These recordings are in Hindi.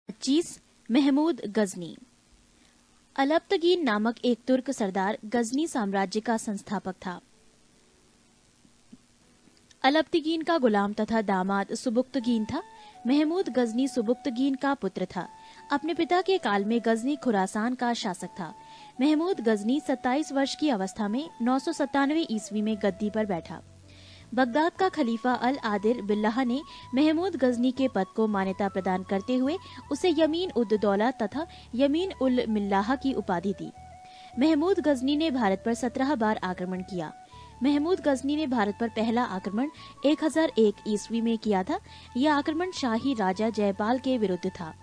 25 महमूद गजनी। अलब्तगीन नामक एक तुर्क सरदार गजनी साम्राज्य का संस्थापक था। अलब्तगीन का गुलाम तथा दामाद सुबुक्तगीन था। महमूद गजनी सुबुक्तगीन का पुत्र था। अपने पिता के काल में गजनी खुरासान का शासक था। महमूद गजनी 27 वर्ष की अवस्था में 997 ईस्वी में गद्दी पर बैठा। बगदाद का खलीफा अल आदिर बिल्लाह ने महमूद गजनी के पद को मान्यता प्रदान करते हुए उसे यमीन उद दौला तथा यमीन उल मिल्लाह की उपाधि दी। महमूद गजनी ने भारत पर 17 बार आक्रमण किया। महमूद गजनी ने भारत पर पहला आक्रमण 1001 ईस्वी में किया था। यह आक्रमण शाही राजा जयपाल के विरुद्ध था।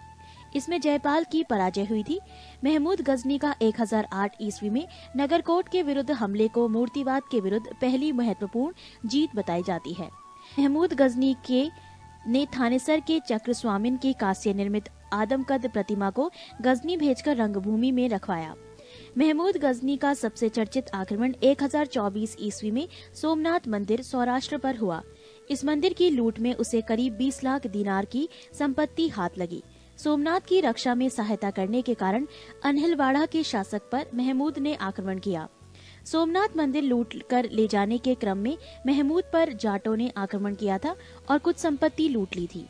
इसमें जयपाल की पराजय हुई थी। महमूद गजनी का 1008 ईस्वी में नगरकोट के विरुद्ध हमले को मूर्तिवाद के विरुद्ध पहली महत्वपूर्ण जीत बताई जाती है। महमूद गजनी ने थानेसर के चक्र स्वामिन की कांस्य निर्मित आदमकद प्रतिमा को गजनी भेजकर रंगभूमि में रखवाया। महमूद गजनी का सबसे चर्चित आक्रमण 1024 ईस्वी में सोमनाथ मंदिर सौराष्ट्र पर हुआ। इस मंदिर की लूट में उसे करीब 20 लाख दीनार की संपत्ति हाथ लगी। सोमनाथ की रक्षा में सहायता करने के कारण अनहिलवाड़ा के शासक पर महमूद ने आक्रमण किया। सोमनाथ मंदिर लूट कर ले जाने के क्रम में महमूद पर जाटों ने आक्रमण किया था और कुछ संपत्ति लूट ली थी।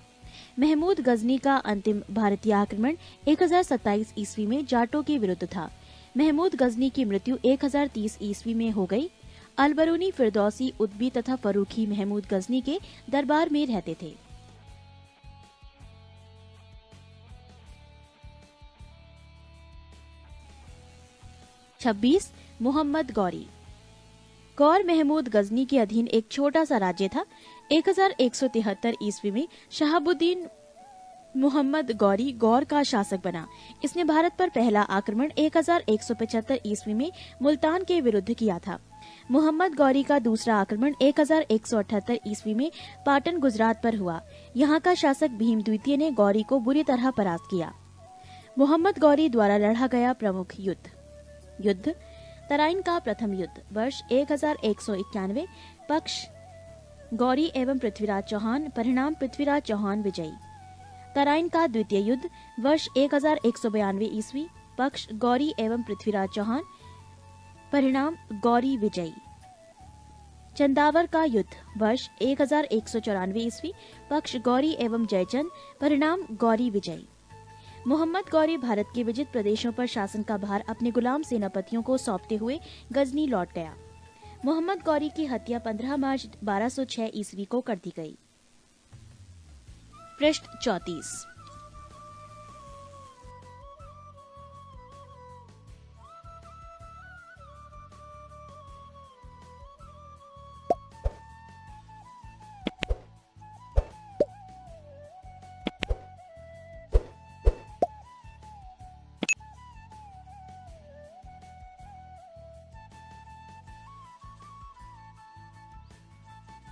महमूद गजनी का अंतिम भारतीय आक्रमण 1027 ईस्वी में जाटों के विरुद्ध था। महमूद गजनी की मृत्यु 1030 ईस्वी में हो गई। अलबरूनी, फिरदौसी, उद्बी तथा फरूखी महमूद गजनी के दरबार में रहते थे। 26 मोहम्मद गौरी। गौर महमूद गजनी के अधीन एक छोटा सा राज्य था। 1173 ईस्वी में शहाबुद्दीन मोहम्मद गौरी गौर का शासक बना। इसने भारत पर पहला आक्रमण 1175 ईस्वी में मुल्तान के विरुद्ध किया था। मोहम्मद गौरी का दूसरा आक्रमण 1178 ईस्वी में पाटन गुजरात पर हुआ। यहाँ का शासक भीम द्वितीय ने गौरी को बुरी तरह परास्त किया। मोहम्मद गौरी द्वारा लड़ा गया प्रमुख युद्ध तराइन का प्रथम युद्ध वर्ष 1191, पक्ष गौरी एवं पृथ्वीराज चौहान, परिणाम पृथ्वीराज चौहान विजयी। तराइन का द्वितीय युद्ध वर्ष 1192 ईस्वी, पक्ष गौरी एवं पृथ्वीराज चौहान, परिणाम गौरी विजयी। चंदावर का युद्ध वर्ष 1194 ईस्वी, पक्ष गौरी एवं जयचंद, परिणाम गौरी विजयी। मोहम्मद गौरी भारत के विजित प्रदेशों पर शासन का भार अपने गुलाम सेनापतियों को सौंपते हुए गजनी लौट गया। मोहम्मद गौरी की हत्या 15 मार्च 1206 ईस्वी को कर दी गई। पृष्ठ 34।